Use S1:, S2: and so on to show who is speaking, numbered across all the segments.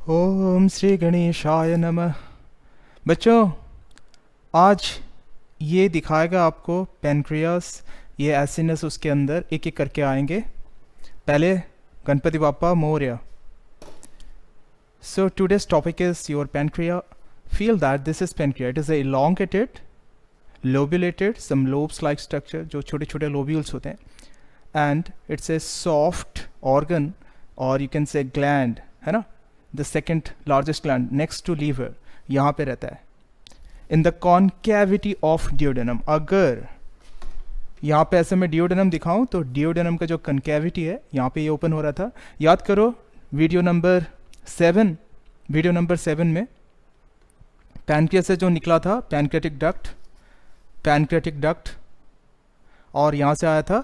S1: ओम श्री गणेशाय नमः। बच्चों, आज ये दिखाएगा आपको पैनक्रियास, ये एसिनस उसके अंदर एक एक करके आएंगे। पहले Ganpati Bappa Morya. So today's topic is your pancreas. Feel that this is pancreas. It is a elongated, lobulated, some lobes like structure, जो छोटे छोटे लोब्यूल्स होते हैं, and it's a soft organ और यू कैन से ग्लैंड, है ना, the second largest gland next to liver, यहाँ पे रहता है in the concavity of duodenum. अगर यहाँ पे ऐसे मैं डियोडेनम दिखाऊं तो डियोडेनम का जो कॉन्केविटी है यहाँ पे ये ओपन हो रहा था. याद करो वीडियो नंबर 7 में पैनक्रियास से जो निकला था पैनक्रियाटिक डक्ट, और यहाँ से आया था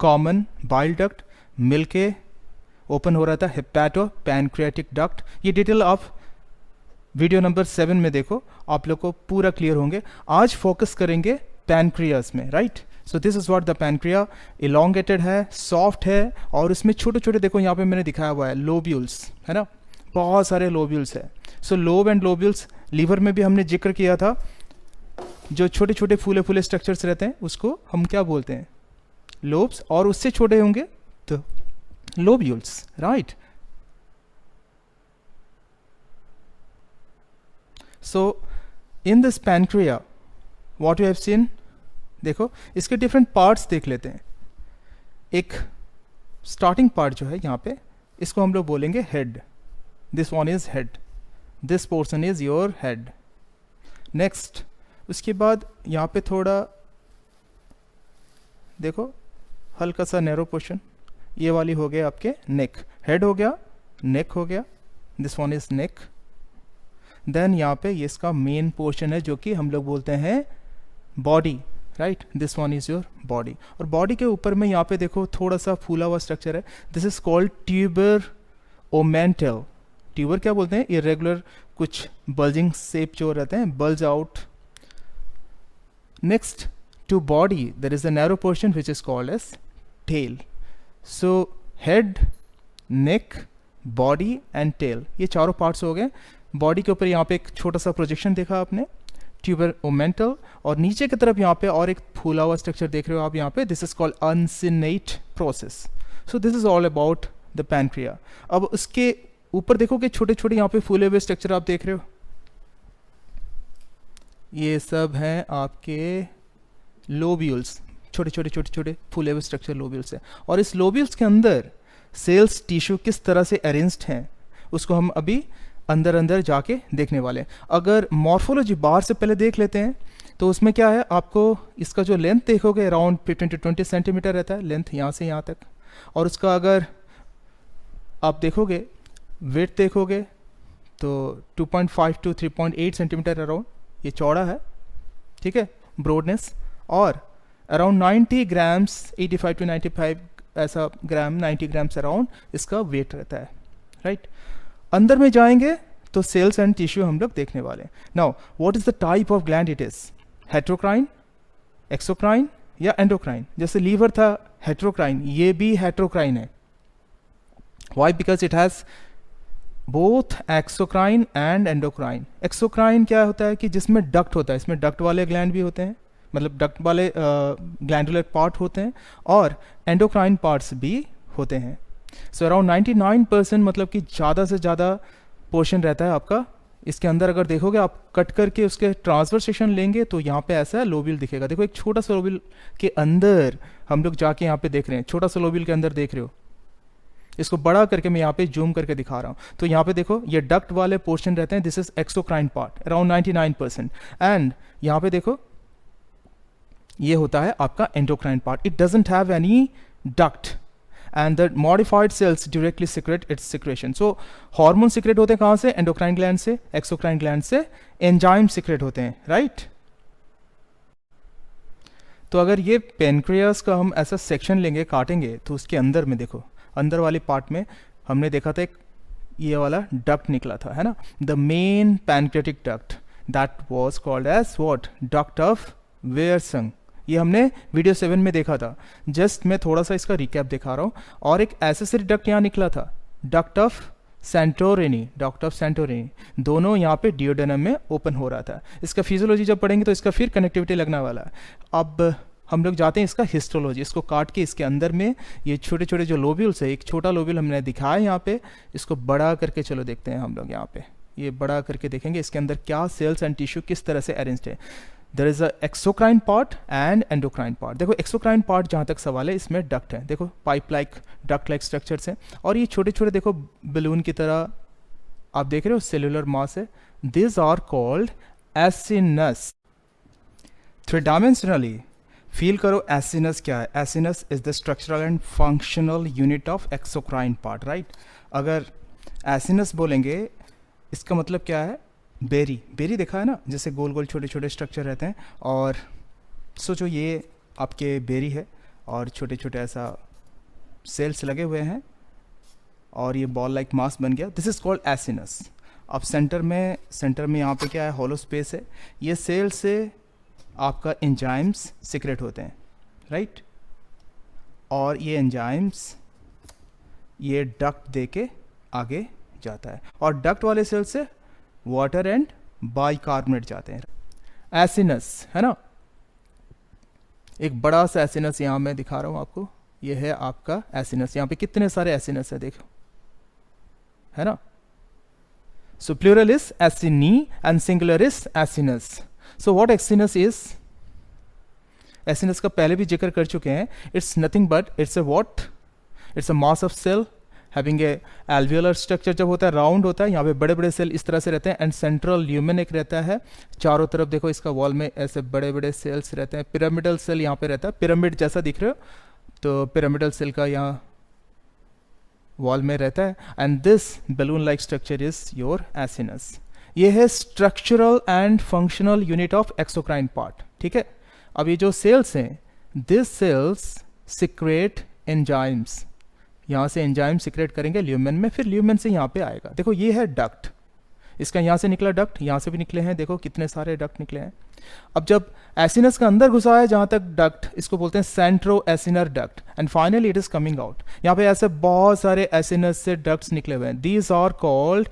S1: कॉमन बाइल डक्ट, मिलके ओपन हो रहा था हेपाटो पैनक्रियाटिक डक्ट. ये डिटेल आप वीडियो नंबर 7 में देखो, आप लोग को पूरा क्लियर होंगे. आज फोकस करेंगे पैनक्रियास में, right. So this is what the pancreas. Elongated है, सॉफ्ट है, और इसमें छोटे छोटे, देखो यहाँ पे मैंने दिखाया हुआ है लोब्यूल्स, है ना, बहुत सारे लोब्यूल्स है. सो लोब एंड लोब्यूल्स, लीवर में भी हमने जिक्र किया था, जो छोटे छोटे फूले फूले स्ट्रक्चर्स रहते हैं उसको हम क्या बोलते हैं, लोब्स, और उससे छोटे होंगे तो lobules, right. So in this pancreas what you have seen, देखो इसके डिफरेंट पार्ट्स देख लेते हैं. एक स्टार्टिंग पार्ट जो है यहाँ पे, इसको हम लोग बोलेंगे head. This one is head, this portion is your head. Next उसके बाद यहाँ पे थोड़ा देखो हल्का सा नैरो पोर्शन, ये वाली हो गया आपके नेक. हेड हो गया, नेक हो गया, this one is neck. Then यहाँ पे ये इसका मेन पोर्शन है जो कि हम लोग बोलते हैं body, right. This one is your body. और बॉडी के ऊपर में यहाँ पे देखो थोड़ा सा फूला हुआ स्ट्रक्चर है. This is called tuber omental. Tuber क्या बोलते हैं, इरेगुलर कुछ बल्जिंग शेप जो रहते हैं, bulge out. Next to body there is a narrow portion which is called as tail. So head, neck, body and tail, ये चारों पार्ट्स हो गए. बॉडी के ऊपर यहाँ पे एक छोटा सा प्रोजेक्शन देखा आपने, ट्यूबर ओमेंटल, और नीचे की तरफ यहाँ पे और एक फूला हुआ स्ट्रक्चर देख रहे हो आप यहाँ पे. This is called uncinate process. So this is all about the pancreas. अब उसके ऊपर देखोगे छोटे छोटे यहाँ पे फूले हुए स्ट्रक्चर आप देख रहे हो, ये सब हैं आपके लोब्यूल्स, छोटे छोटे फूले हुए स्ट्रक्चर लोब्यूल्स है. और इस लोब्यूल्स के अंदर सेल्स, टिश्यू किस तरह से अरेंज्ड हैं उसको हम अभी अंदर जाके देखने वाले हैं. अगर मॉर्फोलॉजी बाहर से पहले देख लेते हैं तो उसमें क्या है, आपको इसका जो लेंथ देखोगे अराउंड 15 to 20 सेंटीमीटर रहता है लेंथ, यहाँ से यहाँ तक. और उसका अगर आप देखोगे वेट देखोगे तो 2.5 to 3.8 सेंटीमीटर अराउंड ये चौड़ा है, ठीक है, ब्रॉडनेस. और अराउंड 90 ग्राम्स, 85 to 95 ऐसा ग्राम, 90 ग्राम्स अराउंड इसका वेट रहता है, राइट. अंदर में जाएंगे तो सेल्स एंड टिश्यू हम लोग देखने वाले हैं. Now what is the type of gland it is, heterocrine, exocrine या एंडोक्राइन. जैसे लीवर था हेट्रोक्राइन, ये भी हेट्रोक्राइन है. Why, because it has both exocrine and endocrine. Exocrine क्या होता है कि जिसमें डक्ट होता है, इसमें डक्ट वाले ग्लैंड भी होते हैं, मतलब डक्ट वाले ग्लैंडुलर पार्ट होते हैं, और एंडोक्राइन पार्ट्स भी होते हैं. सो अराउंड 99% मतलब कि ज़्यादा से ज़्यादा पोर्शन रहता है आपका इसके अंदर. अगर देखोगे आप कट करके उसके ट्रांसफर सेक्शन लेंगे तो यहाँ पे ऐसा लोब्यूल दिखेगा. देखो एक छोटा सा लोब्यूल के अंदर हम लोग जाके यहाँ पे देख रहे हैं, छोटा सा लोब्यूल के अंदर देख रहे हो. इसको बड़ा करके मैं यहाँ पे जूम करके दिखा रहा हूँ. तो यहाँ पे देखो ये डक्ट वाले पोर्शन रहते हैं. This is exocrine part around 99%. And यहाँ पे देखो ये होता है आपका endocrine part. It doesn't have any duct and the modified cells directly secrete its secretion. So hormone secrete होते हैं कहाँ से, एंडोक्राइन ग्लैंड से, एक्सोक्राइन ग्लैंड से. एंजाइम सिक्रेट होते हैं, राइट. तो अगर ये पैनक्रियास का हम ऐसा सेक्शन लेंगे, काटेंगे, तो उसके अंदर में देखो, अंदर वाली पार्ट में हमने देखा था एक ये वाला डक्ट निकला था, है ना, the main pancreatic duct that was called as what, duct of Wirsung. ये हमने वीडियो 7 में देखा था. जस्ट मैं थोड़ा सा इसका रिकैप दिखा रहा हूँ. और एक एसेसरी डक्ट यहाँ निकला था, duct of Santorini, duct of Santorini, दोनों यहाँ पे डियोडेनम में ओपन हो रहा था। इसका फिजियोलॉजी जब पढ़ेंगे तो इसका फिर कनेक्टिविटी लगने वाला है। अब हम लोग जाते हैं इसका हिस्टोलॉजी, इसको काट के इसके अंदर में ये छोटे छोटे जो लोब्यूल्स है, एक छोटा लोब्यूल हमने दिखाया यहाँ पे, इसको बड़ा करके चलो देखते हैं हम लोग यहाँ पे, ये बड़ा करके देखेंगे इसके अंदर क्या सेल्स एंड टिश्यू किस तरह से अरेंज्ड है। There is a exocrine part and endocrine part. देखो एक्सोक्राइन पार्ट जहाँ तक सवाल है इसमें डक्ट है, देखो pipe like duct like structures हैं, और ये छोटे छोटे देखो बलून की तरह आप देख रहे हो सेलुलर मास है। This are called acinus. Three dimensionally feel करो एसिनस क्या है। Acinus is the structural and functional unit of exocrine part, right. अगर एसिनस बोलेंगे इसका मतलब क्या है, बेरी, बेरी देखा है ना, जैसे गोल गोल छोटे छोटे स्ट्रक्चर रहते हैं, और सोचो ये आपके बेरी है और छोटे छोटे ऐसा सेल्स लगे हुए हैं और ये बॉल लाइक मास बन गया, दिस इज कॉल्ड एसिनस। अब सेंटर में यहाँ पे क्या है, हॉलो स्पेस है, ये सेल से आपका एंजाइम्स सीक्रेट होते हैं, राइट, और ये एंजाइम्स ये डक्ट दे के आगे जाता है, और डक्ट वाले सेल से वाटर एंड बाइकार्बोनेट जाते हैं। एसिनस है ना, एक बड़ा सा एसिनस यहाँ मैं दिखा रहा हूँ आपको, ये है आपका एसिनस। यहाँ पे कितने सारे एसिनस है देखो, है ना। So plural is acini and singular is acinus. So what acinus is, acinus का पहले भी जिक्र कर चुके हैं, it's nothing but it's a what, it's a mass of cell having a alveolar structure. जब होता है राउंड होता है, यहाँ पे बड़े बड़े सेल इस तरह से रहते हैं, एंड सेंट्रल ल्यूमेन एक रहता है, चारों तरफ देखो इसका वॉल में ऐसे बड़े बड़े सेल्स रहते हैं। पिरामिडल सेल यहाँ पे रहता है, पिरामिड जैसा दिख रहे हो, तो पिरामिडल सेल का यहाँ वॉल में रहता है, and this balloon like structure is your acinus. ये है structural and functional unit of exocrine part, ठीक है। अब ये जो सेल्स हैं, दिस सेल्स सिक्रेट एंजाइम्स, यहाँ से एंजाइम सिक्रेट करेंगे ल्यूमेन में, फिर ल्यूमेन से यहाँ पे आएगा। देखो ये है डक्ट, इसका यहाँ से निकला डक्ट, यहाँ से भी निकले हैं, देखो कितने सारे डक्ट निकले हैं। अब जब एसिनस का अंदर घुसा है जहाँ तक डक्ट, इसको बोलते हैं centro acinar duct, and finally it is coming out. यहाँ पे ऐसे बहुत सारे एसिनस से डक्ट्स निकले हुए हैं, these are called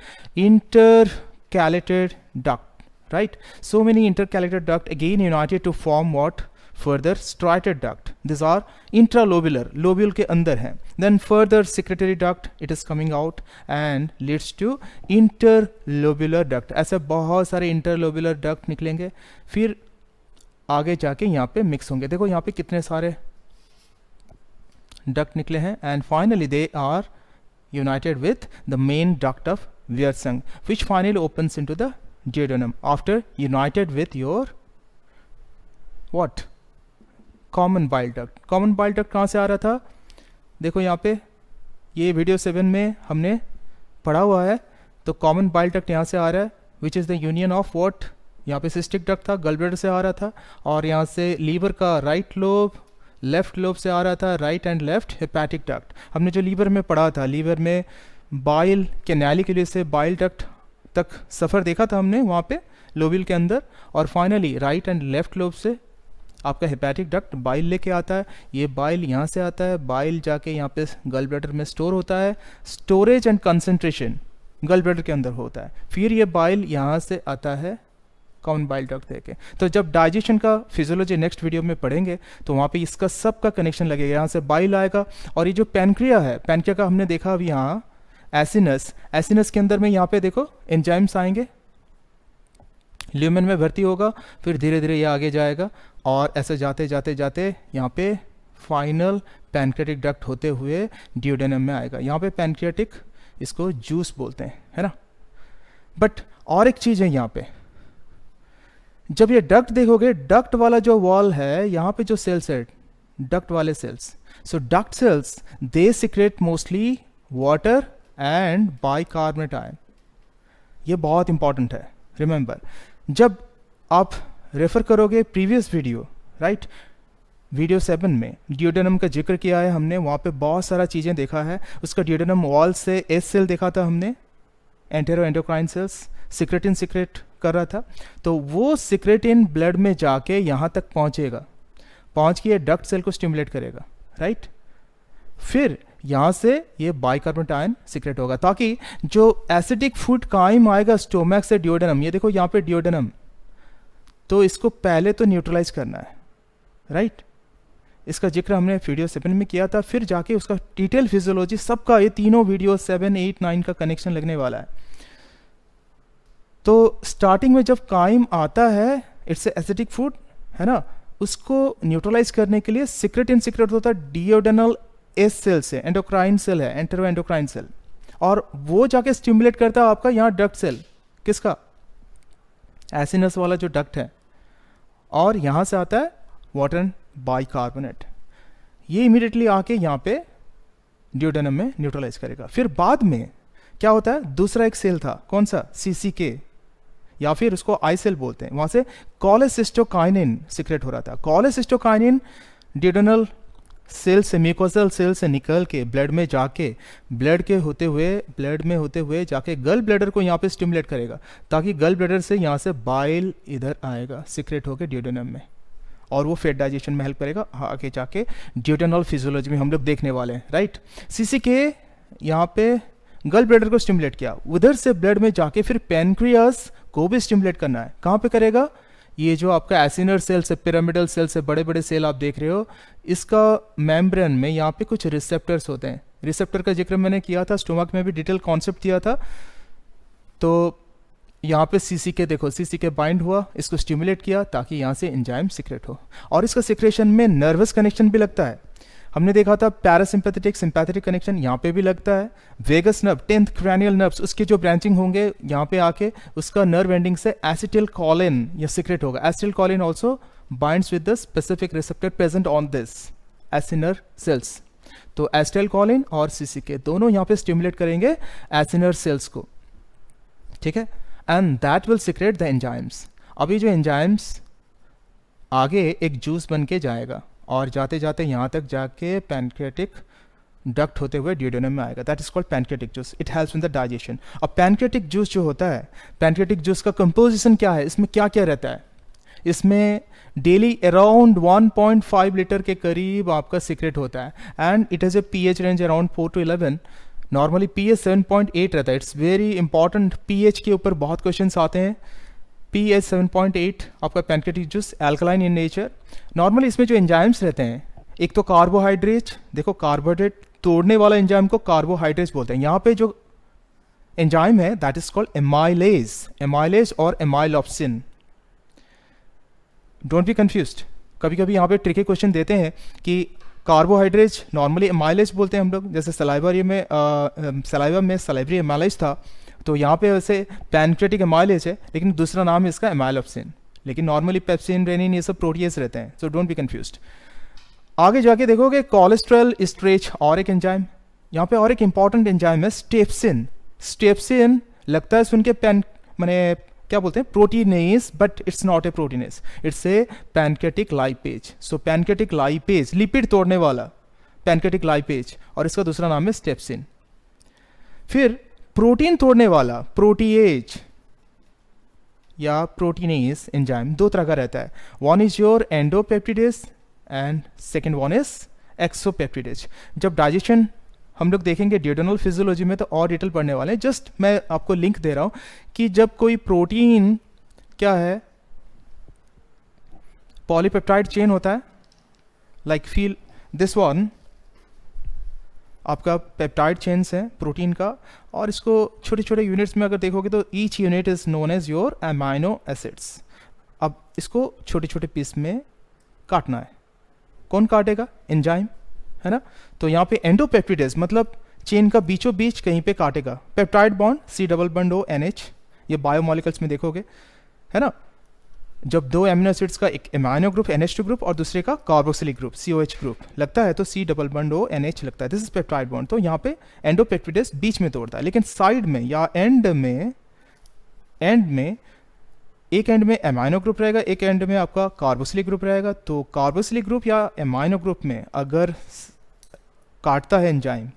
S1: intercalated duct, right? So many intercalated duct again united to form what? Further striated duct. These are intralobular, lobule के अंदर हैं. Then further secretory duct, it is coming out and leads to interlobular duct. ऐसे बहुत सारे interlobular duct निकलेंगे, फिर आगे जाके यहाँ पे मिक्स होंगे. देखो यहाँ पे कितने सारे duct निकले हैं, and finally they are united with the main duct of Wirsung, which finally opens into the duodenum after united with your what? Common bile duct. Common bile duct कहाँ से आ रहा था? देखो यहाँ पे ये वीडियो 7 में हमने पढ़ा हुआ है. तो कॉमन बाइल डक्ट यहाँ से आ रहा है, which is the union of what? यहाँ पे सिस्टिक डक्ट था, गल ब्लैडर से आ रहा था, और यहाँ से लीवर का राइट लोब लेफ्ट लोब से आ रहा था, right and left hepatic duct. हमने जो लीवर में पढ़ा था, लीवर में बाइल के नैली के लिए से बाइल डक्ट तक सफ़र देखा था हमने वहाँ पे लोबिल के अंदर, और finally right and left lobe से आपका हेपेटिक डक्ट बाइल लेके आता है. ये बाइल यहाँ से आता है, बाइल जाके यहाँ पे गल ब्लैडर में स्टोर होता है. स्टोरेज एंड कंसंट्रेशन गल ब्लैडर के अंदर होता है. फिर ये बाइल यहाँ से आता है कॉमन बाइल डक्ट देके. तो जब डाइजेशन का फिजियोलॉजी नेक्स्ट वीडियो में पढ़ेंगे तो वहाँ पे इसका सब का कनेक्शन लगेगा. यहाँ से बाइल आएगा, और ये जो पैनक्रिया है, पैनक्रिया का हमने देखा अभी यहाँ एसिनस, एसिनस के अंदर में यहाँ पे देखो एंजाइम्स आएंगे, ल्यूमेन में भर्ती होगा, फिर धीरे धीरे ये आगे जाएगा, और ऐसे जाते जाते जाते यहाँ पे फाइनल पैनक्रियाटिक डक्ट होते हुए ड्यूडेनम में आएगा. यहाँ पे पैनक्रियाटिक इसको जूस बोलते हैं, है ना. बट और एक चीज़ है यहाँ पे, जब ये डक्ट देखोगे, डक्ट वाला जो वॉल है, यहाँ पे जो सेल्स है डक्ट वाले cells, so duct cells they secrete mostly water and bicarbonate ion. ये बहुत इंपॉर्टेंट है, रिमेंबर. जब आप रेफर करोगे प्रीवियस वीडियो, राइट, वीडियो 7 में ड्यूडेनम का जिक्र किया है हमने, वहाँ पे बहुत सारा चीज़ें देखा है. उसका ड्यूडेनम वॉल से एस सेल देखा था हमने, entero endocrine cells, secretin secrete कर रहा था. तो वो सिक्रेटिन ब्लड में जाके यहाँ तक पहुँचेगा, पहुँच के डक्ट सेल को स्टिमुलेट करेगा, राइट. फिर यहाँ से ये बाइकार्बोनेट आयन सीक्रेट होगा, ताकि जो एसिडिक फूड काइम आएगा स्टोमक से डिओडेनम, ये देखो यहाँ पे डिओडेनम, तो इसको पहले तो न्यूट्रलाइज करना है, राइट। इसका जिक्र हमने वीडियो 7 में किया था, फिर जाके उसका डिटेल फिजियोलॉजी सबका, ये तीनों वीडियो 7, 8, 9 का कनेक्शन लगने वाला है। तो स्टार्टिंग में जब काइम आता है, इट्स एसिडिक फूड है ना, उसको न्यूट्रलाइज करने के लिए सीक्रेट होता है डिओडेनल एस सेल से, एंडोक्राइन सेल है, एंटेरो एंडोक्राइन सेल, और वो जाके स्टिमुलेट करता है आपका यहाँ डक्ट सेल, किसका, एसिनस वाला जो डक्ट है, और यहाँ से आता है वाटर बाइकार्बोनेट, ये इमीडिएटली आके यहाँ पे डिओडेनम में न्यूट्रलाइज करेगा। फिर बाद में क्या होता है, दूसरा एक सेल था, कौन सा, CCK, या फिर उसको आई सेल बोलते हैं, वहाँ से कोलेसिस्टोकाइनिन सीक्रेट हो रहा था। कोलेसिस्टोकाइनिन डिओडेनल सेल से, म्यूकोसल सेल से निकल के ब्लड में जाके, ब्लड में होते हुए जाके गल ब्लैडर को यहाँ पे स्टिमुलेट करेगा, ताकि गल ब्लैडर से यहाँ से बाइल इधर आएगा सीक्रेट होके डिओडेनम में, और वो फैट डाइजेशन में हेल्प करेगा। आगे जाके डिओडेनल फिजियोलॉजी में हम लोग देखने वाले हैं, राइट। CCK यहाँ पे गल ब्लैडर को स्टिमुलेट किया, उधर से ब्लड में जाके फिर पैनक्रियास को भी स्टिमुलेट करना है। कहाँ पे करेगा, ये जो आपका एसिनर सेल से, पिरामिडल सेल से बड़े बड़े सेल आप देख रहे हो, इसका मेम्ब्रेन में यहाँ पे कुछ रिसेप्टर्स होते हैं। रिसेप्टर का जिक्र मैंने किया था, स्टोमक में भी डिटेल कॉन्सेप्ट दिया था। तो यहाँ पे CCK देखो, CCK बाइंड हुआ, इसको स्टिमुलेट किया ताकि यहाँ से एंजाइम सीक्रेट हो, और इसका सीक्रेशन में नर्वस कनेक्शन भी लगता है। हमने देखा था पैरासिम्पैथेटिक सिंपैथेटिक कनेक्शन यहाँ पे भी लगता है। Vagus nerve, 10th cranial nerves, उसके जो ब्रांचिंग होंगे यहाँ पे आके उसका नर्व एंडिंग से एसिटिलकोलिन ये सीक्रेट होगा। Acetylcholine also binds with the specific receptor present on this acinar cells. तो एसिटिलकोलिन और CCK दोनों यहाँ पे स्टिमुलेट करेंगे एसिनर सेल्स को, ठीक है, and that will secret the enzymes. अभी जो एंजाइम्स आगे एक जूस बन के जाएगा, और जाते जाते यहाँ तक जाके पैनक्रियाटिक डक्ट होते हुए डिओडेनम में आएगा, that is called pancreatic juice. It helps in the digestion. अब पैनक्रियाटिक जूस जो होता है, पैनक्रियाटिक जूस का कंपोजिशन क्या है, इसमें क्या क्या रहता है, इसमें डेली अराउंड 1.5 लीटर के करीब आपका सीक्रेट होता है, and it has a pH range around 4 to 11। Normally pH 7.8 रहता है। इट्स वेरी इंपॉर्टेंट, pH के ऊपर बहुत क्वेश्चंस आते हैं। pH 7.8 आपका pancreatic juice, alkaline in nature. Normally इसमें जो एंजाइम्स रहते हैं, एक तो कार्बोहाइड्रेट, देखो कार्बोहाइड्रेट तोड़ने वाला एंजाइम को कार्बोहाइड्रेट बोलते हैं। यहाँ पे जो एंजाइम है दैट इज कॉल्ड एमाइलेज और एमाइलोप्सिन। Don't be confused. कभी कभी यहाँ पे ट्रिकी क्वेश्चन देते हैं कि कार्बोहाइड्रेट नॉर्मली एमाइलेज बोलते हैं हम लोग, जैसे सलाइवा में सलाइवरी एमाइलेज था, तो यहाँ पे वैसे पैनक्रियाटिक एमाइलेज है, लेकिन दूसरा नाम है इसका एमाइलोप्सिन, लेकिन नॉर्मली पेप्सिन, रेनिन ये सब प्रोटीएज रहते हैं, सो डोंट बी कंफ्यूज्ड। आगे जाके देखोगे कोलेस्ट्रॉल स्ट्रेच और एक एंजाइम, यहाँ पे और एक इंपॉर्टेंट एंजाइम है स्टेप्सिन। स्टेप्सिन लगता है सुन के मैंने क्या बोलते हैं, proteinase, but it's not a proteinase, it's a pancreatic lipase. So pancreatic lipase, lipid तोड़ने वाला पैनक्रियाटिक लाइपेज, और इसका दूसरा नाम है स्टेप्सिन। फिर प्रोटीन तोड़ने वाला प्रोटीएज या प्रोटीनेज एंजाइम दो तरह का रहता है। One is your endopeptidase and second one is exopeptidase. जब डाइजेशन हम लोग देखेंगे डिओडेनल फिजियोलॉजी में तो और डिटेल पढ़ने वाले हैं। जस्ट मैं आपको लिंक दे रहा हूं कि जब कोई प्रोटीन क्या है, पॉलीपेप्टाइड चेन होता है, लाइक फील दिस वन, आपका पेप्टाइड चेन्स है प्रोटीन का, और इसको छोटे छोटे यूनिट्स में अगर देखोगे तो each unit is known as your amino acids. अब इसको छोटे छोटे पीस में काटना है, कौन काटेगा, एंजाइम, है ना। तो यहाँ पे एंडोपेप्टिडेज मतलब चेन का बीचों बीच कहीं पे काटेगा। पेप्टाइड बॉन्ड C++ONH, ये बायोमोलिकल्स में देखोगे, है ना। जब दो एमिनो एसिड्स का एक एमाइनो ग्रुप NH2 ग्रुप और दूसरे का कार्बोक्सिलिक ग्रुप COH ग्रुप लगता है तो C++ONH लगता है, दिस इज पेप्टाइड बॉन्ड। तो यहाँ पे एंडोपेप्टिडेज बीच में तोड़ता है, लेकिन साइड में या एंड में एक एंड में एमाइनो ग्रुप रहेगा, एक एंड में आपका कार्बोक्सिलिक ग्रुप रहेगा। तो कार्बोक्सिलिक ग्रुप या एमाइनो ग्रुप में अगर काटता है एंजाइम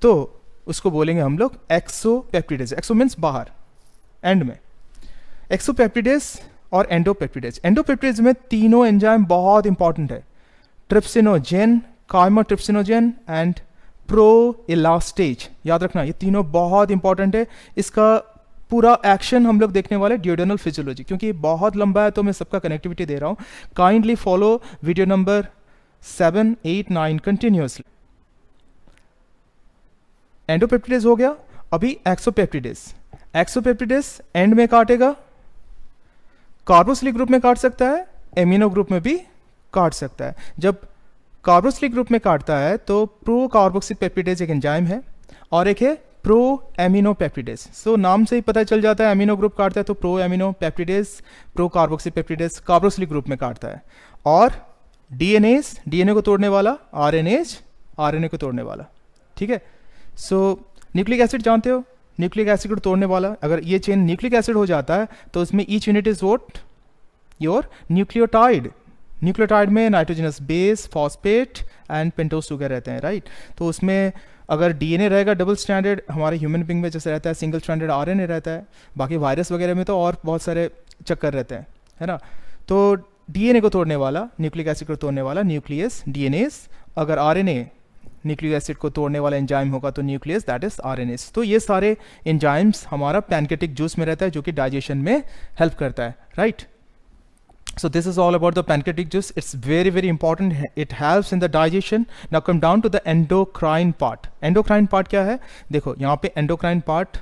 S1: तो उसको बोलेंगे हम लोग एक्सोपेप्टिडेज। एक्सो मीन्स बाहर, एंड में। एक्सोपेप्टिडेज और एंडोपेप्टिडेज। एंडोपेप्टिडेज में तीनों एंजाइम बहुत इंपॉर्टेंट है, ट्रिप्सिनोजेन, काइमोट्रिप्सिनोजेन एंड प्रो इलास्टेज, याद रखना ये तीनों बहुत इंपॉर्टेंट है। इसका पूरा एक्शन हम लोग देखने वाले ड्यूडेनल फिजियोलॉजी, क्योंकि बहुत लंबा है तो मैं सबका कनेक्टिविटी दे रहा हूँ। Kindly follow video number 7, 8, 9 continuously. Endopeptidase हो गया, अभी एक्सोपेप्टिडेज। एक्सोपेप्टिडेज एंड में काटेगा, कार्बोक्सिलिक ग्रुप में काट सकता है, एमिनो ग्रुप में भी काट सकता है। जब कार्बोक्सिलिक ग्रुप में काटता है तो प्रो कार्बोक्सीपेप्टिडेज एक एंजाइम है और एक है प्रो एमिनो पेप्टिडेज। सो नाम से ही पता चल जाता है, एमिनो ग्रुप काटता है तो pro amino peptidase, pro carboxypeptidase carboxylic group में काटता है। और डीएनएज, डीएनए को तोड़ने वाला, आरएनएज, आरएनए को तोड़ने वाला। ठीक है, सो न्यूक्लिक एसिड जानते हो, न्यूक्लिक एसिड को तोड़ने वाला, अगर ये चेन न्यूक्लिक एसिड हो जाता है तो उसमें each unit is what, your nucleotide. Nucleotide में nitrogenous base, phosphate and pentose sugar रहते हैं, राइट। तो उसमें अगर डीएनए रहेगा डबल स्टैंडर्ड, हमारे ह्यूमन बींग में जैसे रहता है सिंगल स्टैंडर्ड आरएनए रहता है, बाकी वायरस वगैरह में तो और बहुत सारे चक्कर रहते हैं, है ना। तो डीएनए को तोड़ने वाला, न्यूक्लिक एसिड को तोड़ने वाला न्यूक्लियस, डीएनएस। अगर आरएनए न्यूक्लिक एसिड को तोड़ने वाला एंजाइम होगा तो न्यूक्लियस, दैट इज आरएनएस। तो ये सारे एंजाइम्स हमारा पैनकेटिक जूस में रहता है जो कि डाइजेशन में हेल्प करता है, right. So this is all about the pancreatic juice. It's very very important. It helps in the digestion. Now come down to the endocrine part. Endocrine part क्या है? देखो यहाँ पे endocrine part,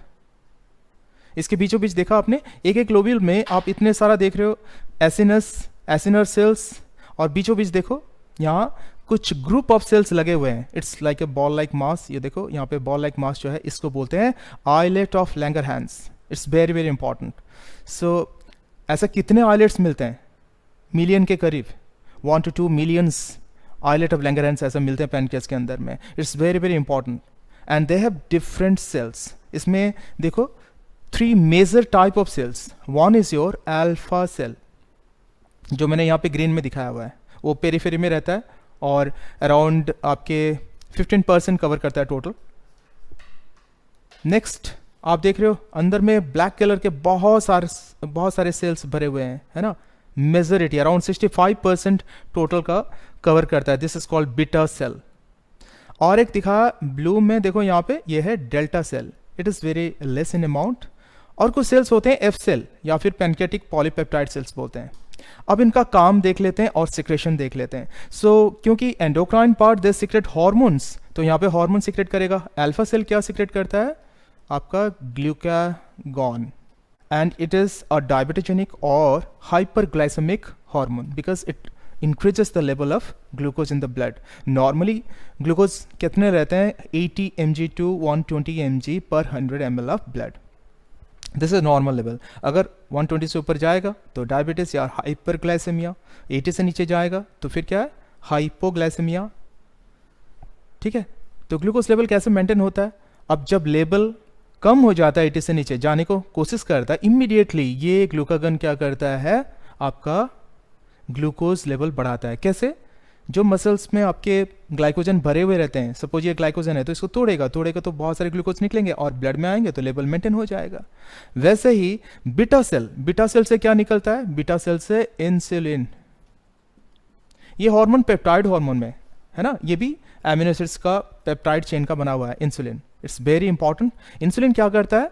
S1: इसके बीचों बीच देखा आपने, एक एक लोब्यूल में आप इतने सारा देख रहे हो, एसिनस, एसिनर सेल्स, और बीचों बीच देखो यहाँ कुछ ग्रुप ऑफ सेल्स लगे हुए हैं। It's like a ball like mass. ये देखो यहाँ पे बॉल लाइक मास जो है इसको बोलते हैं islet of Langerhans. It's very very important. So ऐसा कितने आइलेट्स मिलते हैं? मिलियन के करीब, 1 to 2 millions islet of Langerhans ऐसा मिलते हैं पैनक्रियास के अंदर में। It's very very important and they have different cells. इसमें देखो 3 major type of cells. One is your alpha cell, जो मैंने यहाँ पे ग्रीन में दिखाया हुआ है, वो पेरीफेरी में रहता है और अराउंड आपके 15% कवर करता है टोटल। नेक्स्ट आप देख रहे हो अंदर में ब्लैक कलर के बहुत सारे सेल्स भरे हुए हैं, है ना। मेजोरिटी अराउंड 65% टोटल का कवर करता है। This is called beta cell. और एक दिखा ब्लू में, देखो यहाँ पे ये है delta cell. It is very less in amount. और कुछ सेल्स होते हैं एफ सेल या फिर पैनकेटिक पॉलीपेप्टाइड सेल्स बोलते हैं। अब इनका काम देख लेते हैं और सिक्रेशन देख लेते हैं। सो क्योंकि एंडोक्राइन पार्ट दे सीक्रेट हॉर्मोन्स, तो यहाँ पे हार्मोन सीक्रेट करेगा। अल्फा सेल क्या सीक्रेट करता है? आपका glucagon, and it is a diabetogenic or hyperglycemic hormone because it increases the level of glucose in the blood. Normally glucose कितने रहते हैं? 80 mg to 120 mg per 100 ml of blood. This is normal level. अगर 120 से ऊपर जाएगा तो diabetes या hyperglycaemia, 80 से नीचे जाएगा तो फिर क्या है? हाइपोग्लाइसेमिया। ठीक है, तो ग्लूकोज लेवल कैसे मेंटेन होता है? अब जब लेवल कम हो जाता है 80 से नीचे जाने को कोशिश करता है, इमीडिएटली ये ग्लूकागन क्या करता है? आपका ग्लूकोज लेवल बढ़ाता है। कैसे? जो मसल्स में आपके ग्लाइकोजन भरे हुए रहते हैं, सपोज ये ग्लाइकोजन है तो इसको तोड़ेगा तो बहुत सारे ग्लूकोज निकलेंगे और ब्लड में आएंगे तो लेवल मेंटेन हो जाएगा। वैसे ही बीटा सेल से क्या निकलता है? बीटा सेल से इंसुलिन। ये हार्मोन पेप्टाइड हार्मोन में है ना, ये भी एमिनो एसिड्स का पेप्टाइड चेन का बना हुआ है insulin. It's very important. Insulin क्या करता है?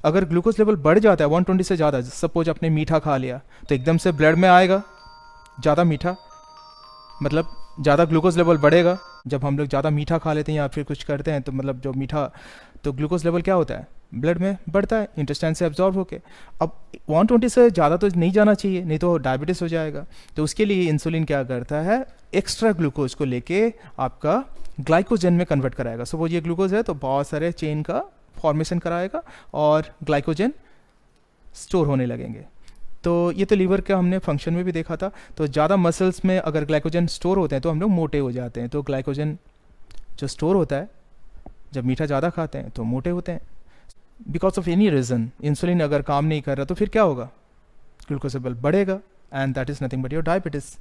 S1: अगर ग्लूकोज लेवल बढ़ जाता है 120 से ज़्यादा, सपोज आपने मीठा खा लिया तो एकदम से ब्लड में आएगा ज़्यादा मीठा, मतलब ज़्यादा ग्लूकोज लेवल बढ़ेगा। जब हम लोग ज़्यादा मीठा खा लेते हैं या फिर कुछ करते हैं तो मतलब जो मीठा, तो ग्लूकोज लेवल क्या होता है? ब्लड में बढ़ता है इंटेस्टाइन से एब्जॉर्ब होके। अब 120 से ज़्यादा तो नहीं जाना चाहिए, नहीं तो डायबिटीज़ हो जाएगा। तो उसके लिए इंसुलिन क्या करता है? एक्स्ट्रा ग्लूकोज को लेके आपका ग्लाइकोजन में कन्वर्ट कराएगा। सपोज ये ग्लूकोज है तो बहुत सारे चेन का फॉर्मेशन कराएगा और ग्लाइकोजन स्टोर होने लगेंगे। तो ये तो लीवर का हमने फंक्शन में भी देखा था। तो ज़्यादा मसल्स में अगर ग्लाइकोजन स्टोर होते हैं तो हम लोग मोटे हो जाते हैं। तो ग्लाइकोजन जो स्टोर होता है जब मीठा ज़्यादा खाते हैं तो मोटे होते हैं। Because of any reason insulin अगर काम नहीं कर रहा तो फिर क्या होगा? ग्लूकोज लेवल बढ़ेगा and that is nothing but your diabetes.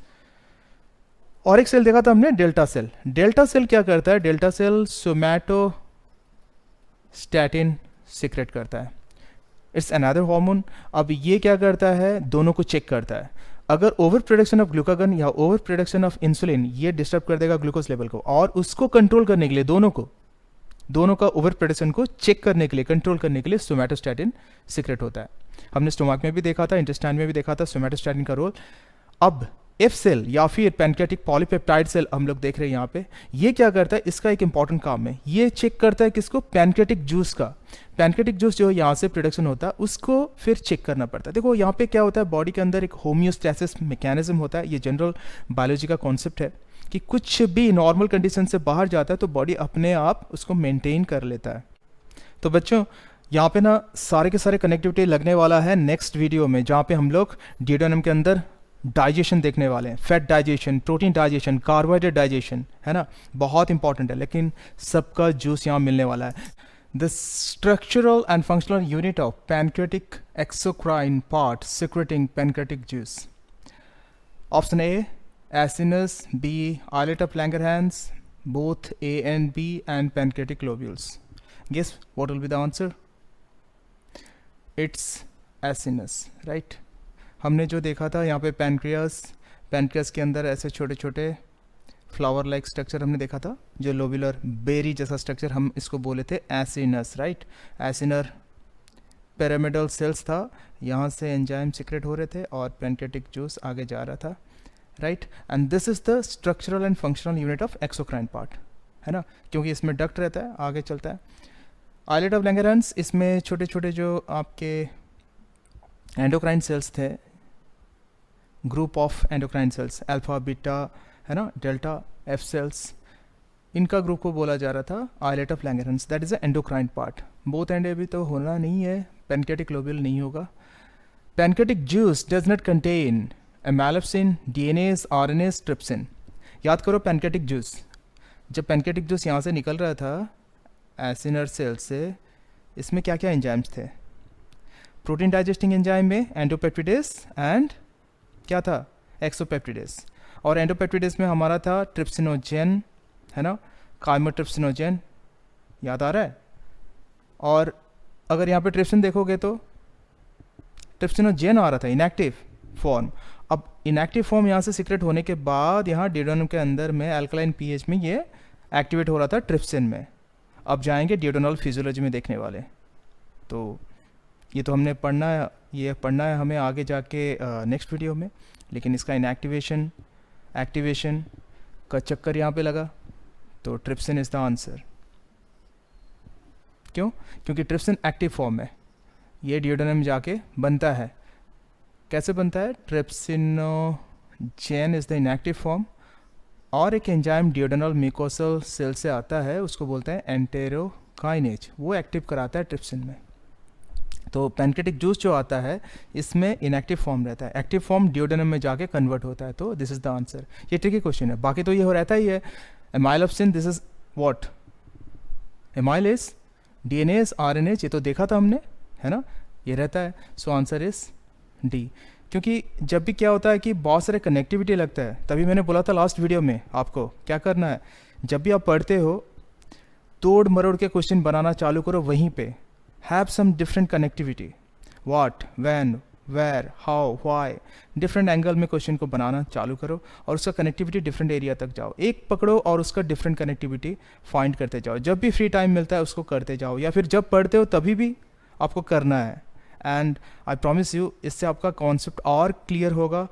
S1: और एक सेल देखा था हमने डेल्टा सेल। डेल्टा सेल क्या करता है? डेल्टा सेल सोमैटोस्टैटिन सीक्रेट करता है। It's another hormone. अब ये क्या करता है? दोनों को चेक करता है। अगर ओवर प्रोडक्शन ऑफ ग्लूकागन या ओवर प्रोडक्शन ऑफ इंसुलिन ये डिस्टर्ब कर देगा ग्लूकोज लेवल को, और उसको कंट्रोल करने के लिए दोनों को दोनों का ओवर प्रोडक्शन को चेक करने के लिए, कंट्रोल करने के लिए सोमैटोस्टैटिन सीक्रेट होता है। हमने स्टोमक में भी देखा था, इंटेस्टाइन में भी देखा था सोमैटोस्टैटिन का रोल। अब एफ सेल या फिर पैनक्रियाटिक पॉलीपेप्टाइड सेल हम लोग देख रहे हैं यहाँ पे, ये क्या करता है, इसका एक इंपॉर्टेंट काम है, ये चेक करता है किसको, पैनक्रियाटिक जूस का। पैनक्रियाटिक जूस जो यहाँ से प्रोडक्शन होता है उसको फिर चेक करना पड़ता है। देखो यहाँ पे क्या होता है, बॉडी के अंदर एक होम्योस्टैसिस मैकेनिज्म होता है, ये जनरल बायोलॉजी का कॉन्सेप्ट है कि कुछ भी नॉर्मल कंडीशन से बाहर जाता है तो बॉडी अपने आप उसको मेंटेन कर लेता है। तो बच्चों यहाँ पे ना सारे के सारे कनेक्टिविटी लगने वाला है नेक्स्ट वीडियो में, जहाँ पे हम लोग डिओडेनम के अंदर डाइजेशन देखने वाले हैं, fat digestion, protein digestion, carbohydrate digestion, है ना, बहुत इंपॉर्टेंट है, लेकिन सबका जूस यहाँ मिलने वाला है। The structural and functional unit of pancreatic exocrine part secreting pancreatic juice. Option A acinus, B islet of Langerhans, both A and B, and pancreatic lobules. Guess what will be the answer? It's acinus, right? हमने जो देखा था यहाँ पे pancreas के अंदर ऐसे छोटे छोटे फ्लावर लाइक स्ट्रक्चर हमने देखा था, जो लोबुलर बेरी जैसा स्ट्रक्चर, हम इसको बोले थे acinus, right. Acinar pyramidal cells था, यहाँ से एंजाइम सीक्रेट हो रहे थे और पैनक्रियाटिक जूस आगे जा रहा था, right. And this is the structural and functional unit of exocrine part, है ना, क्योंकि इसमें डक्ट रहता है, आगे चलता है। आइलेट ऑफ लैंगरहैंस, इसमें छोटे छोटे जो आपके एंडोक्राइन सेल्स थे, group of endocrine cells, alpha beta, है ना, डेल्टा एफ सेल्स, इनका ग्रुप को बोला जा रहा था islet of Langerhans, that is a endocrine part. Both and अभी तो होना नहीं है, पैनक्रियाटिक लोब्यूल नहीं होगा। Pancreatic juice does not contain amylopsin, DNase, RNase, trypsin. याद करो पैनक्रियाटिक जूस, जब पैनक्रियाटिक जूस यहाँ से निकल रहा था एसिनर सेल से, इसमें क्या क्या एंजाइम्स थे, प्रोटीन डाइजेस्टिंग एंजाइम में एंडोपेप्टिडेज एंड क्या था, एक्सोपेप्टिडेज। और एंडोपेप्टिडेज में हमारा था ट्रिप्सिनोजेन, है ना, काइमोट्रिप्सिनोजेन, याद आ रहा है। और अगर यहाँ पे ट्रिप्सिन देखोगे तो ट्रिप्सिनोजेन आ रहा था इनएक्टिव फॉर्म। अब इनएक्टिव फॉर्म यहाँ से सीक्रेट होने के बाद यहाँ डिओडेनम के अंदर में अल्कलाइन पीएच में ये एक्टिवेट हो रहा था ट्रिप्सिन में। अब जाएंगे डिओडेनल फिजियोलॉजी में देखने वाले, तो ये तो हमने पढ़ना है, ये पढ़ना है हमें आगे जाके नेक्स्ट वीडियो में, लेकिन इसका इनएक्टिवेशन एक्टिवेशन का चक्कर यहाँ पे लगा, तो ट्रिप्सिन इज द आंसर। क्यों? क्योंकि ट्रिप्सिन एक्टिव फॉर्म है, ये डिओडेनम जाके बनता है। कैसे बनता है? Trypsinogen is the inactive form, और एक एंजाइम डिओडेनल म्यूकोसल सेल से आता है, उसको बोलते हैं एंटेरोकाइनेज, वो एक्टिव कराता है ट्रिप्सिन में। तो पैनक्रियाटिक जूस जो आता है इसमें इनएक्टिव फॉर्म रहता है, एक्टिव फॉर्म डिओडेनम में जाके कन्वर्ट होता है, तो दिस इज द आंसर। ये ट्रिकी क्वेश्चन है, बाकी तो ये हो रहता ही है। Amylopsin, this is what, amylase, DNase, RNase, ये तो देखा था हमने, है ना, ये रहता है। So answer is D. क्योंकि जब भी क्या होता है कि बहुत सारे कनेक्टिविटी लगता है, तभी मैंने बोला था लास्ट वीडियो में आपको क्या करना है, जब भी आप पढ़ते हो तोड़ मरोड़ के क्वेश्चन बनाना चालू करो वहीं पे। Have some different connectivity, what, when, where, how, why, different angle में क्वेश्चन को बनाना चालू करो और उसका कनेक्टिविटी डिफरेंट एरिया तक जाओ, एक पकड़ो और उसका डिफरेंट कनेक्टिविटी फाइंड करते जाओ। जब भी फ्री टाइम मिलता है उसको करते जाओ, या फिर जब पढ़ते हो तभी भी आपको करना है। एंड आई प्रॉमिस यू, इससे आपका कॉन्सेप्ट और क्लियर होगा,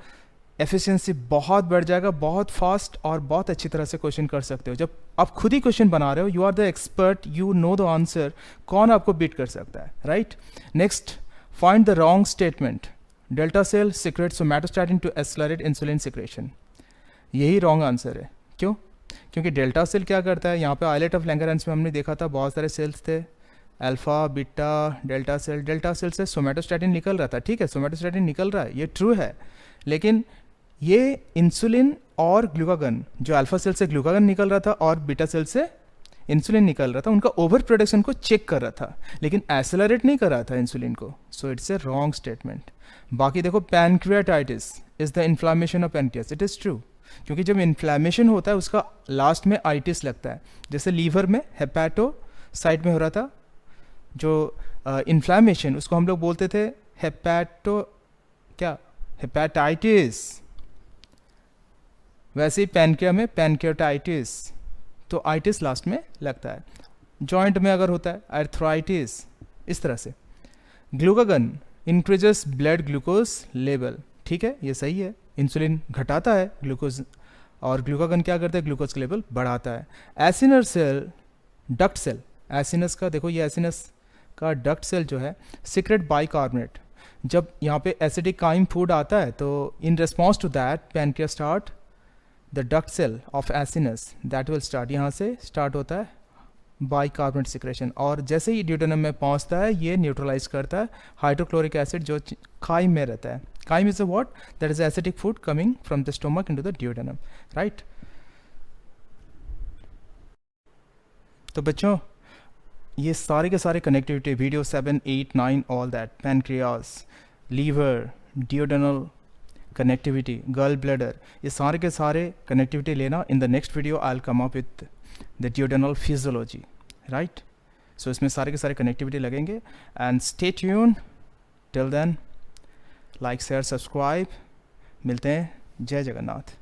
S1: एफिशिएंसी बहुत बढ़ जाएगा, बहुत फास्ट और बहुत अच्छी तरह से क्वेश्चन कर सकते हो। जब आप खुद ही क्वेश्चन बना रहे हो, you are the expert, you know the answer, कौन आपको बीट कर सकता है, right. Next, find the wrong statement, delta cell secrete somatostatin to accelerate insulin secretion. यही रॉन्ग आंसर है। क्यों? क्योंकि डेल्टा सेल क्या करता है, यहाँ पे आइलेट ऑफ लैंगरहैंस में हमने देखा था बहुत सारे सेल्स थे, अल्फा बीटा डेल्टा सेल से सोमैटोस्टैटिन निकल रहा था, ठीक है, सोमैटोस्टैटिन निकल रहा है, ये ट्रू है, लेकिन ये इंसुलिन और ग्लूकागन, जो अल्फा सेल से ग्लूकागन निकल रहा था और बीटा सेल से इंसुलिन निकल रहा था, उनका ओवर प्रोडक्शन को चेक कर रहा था, लेकिन एक्सेलरेट नहीं कर रहा था इंसुलिन को। So it's a wrong statement. बाकी देखो, pancreatitis is the inflammation of pancreas, it is true, क्योंकि जब इन्फ्लामेशन होता है उसका लास्ट में आइटिस लगता है। जैसे लीवर में हेपेटोसाइट में हो रहा था जो इन्फ्लामेशन, उसको हम लोग बोलते थे हेपेटाइटिस, वैसे ही पैनक्रिया में पैनक्रियाटाइटिस, तो आइटिस लास्ट में लगता है। जॉइंट में अगर होता है आर्थराइटिस, इस तरह से। Glucagon increases blood glucose level, ठीक है, ये सही है। इंसुलिन घटाता है ग्लूकोज, और ग्लूकागन क्या करता है, ग्लूकोज का लेवल बढ़ाता है। Acinar cell, duct cell, acinus का देखो, ये एसिनस का डक्ट सेल जो है, सीक्रेट बाइकार्बोनेट। जब यहाँ पे एसिडिक काइम फूड आता है तो in response to that pancreas start the duct cell of acinus that will start, यहाँ से स्टार्ट होता है बाइकार्बोनेट सिक्रेशन, और जैसे ही ड्यूडेनम में पहुँचता है ये न्यूट्रलाइज करता है हाइड्रोक्लोरिक एसिड जो काइम में रहता है। Chyme is a what, that is acidic food coming from the stomach into the duodenum, right. तो बच्चों ये सारे के सारे connectivity, video 7, 8, 9 all that, pancreas, liver, duodenal connectivity, gall bladder, ये सारे के सारे कनेक्टिविटी लेना। In the next video I will come up with the duodenal physiology, right. So इसमें सारे के सारे कनेक्टिविटी लगेंगे। And stay tune till then, like share subscribe. मिलते हैं, जय जगन्नाथ।